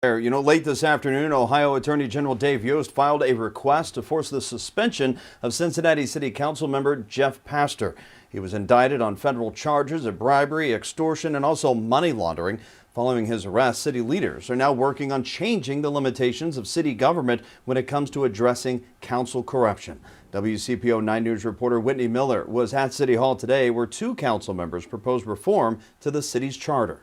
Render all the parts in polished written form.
Late this afternoon, Ohio Attorney General Dave Yost filed a request to force the suspension of Cincinnati City Council member Jeff Pastor. He was indicted on federal charges of bribery, extortion, and also money laundering. Following his arrest, city leaders are now working on changing the limitations of city government when it comes to addressing council corruption. WCPO 9 News reporter Whitney Miller was at City Hall today where two council members proposed reform to the city's charter.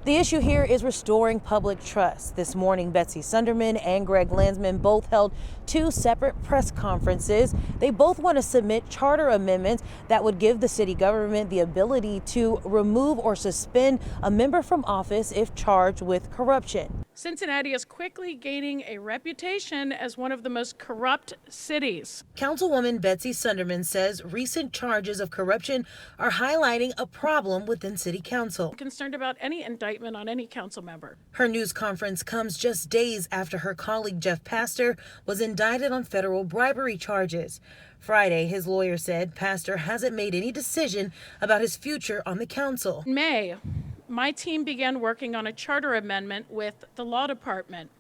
The issue here is restoring public trust. This morning, Betsy Sunderman and Greg Landsman both held two separate press conferences. They both want to submit charter amendments that would give the city government the ability to remove or suspend a member from office if charged with corruption. Cincinnati is quickly gaining a reputation as one of the most corrupt cities. Councilwoman Betsy Sunderman says recent charges of corruption are highlighting a problem within City Council. I'm concerned about any indictment on any council member. Her news conference comes just days after her colleague Jeff Pastor was indicted on federal bribery charges. Friday, his lawyer said Pastor hasn't made any decision about his future on the council. In May, my team began working on a charter amendment with the law department,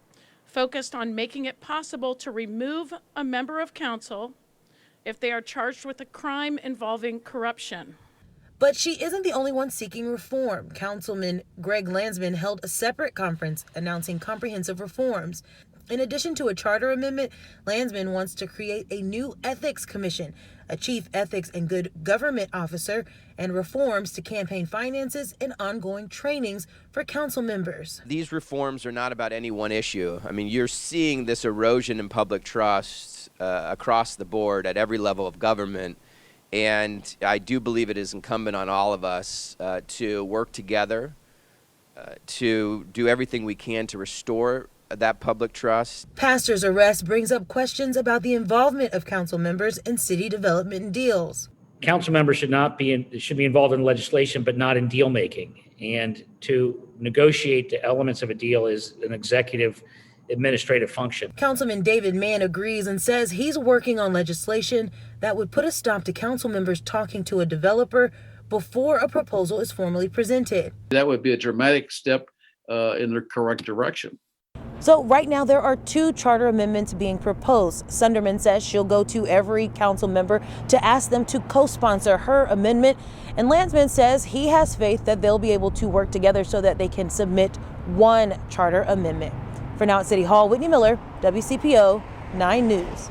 focused on making it possible to remove a member of council if they are charged with a crime involving corruption. But she isn't the only one seeking reform. Councilman Greg Landsman held a separate conference announcing comprehensive reforms. In addition to a charter amendment, Landsman wants to create a new ethics commission, a chief ethics and good government officer, and reforms to campaign finances and ongoing trainings for council members. These reforms are not about any one issue. I mean, you're seeing this erosion in public trust across the board at every level of government. And I do believe it is incumbent on all of us to work together, to do everything we can to restore that public trust. Pastor's arrest brings up questions about the involvement of council members in city development deals. Council members should be involved in legislation, but not in deal making. And to negotiate the elements of a deal is an executive administrative function. Councilman David Mann agrees and says he's working on legislation that would put a stop to council members talking to a developer before a proposal is formally presented. That would be a dramatic step in the correct direction. So right now there are two charter amendments being proposed. Sunderman says she'll go to every council member to ask them to co-sponsor her amendment. And Landsman says he has faith that they'll be able to work together so that they can submit one charter amendment. For now at City Hall, Whitney Miller, WCPO 9 News.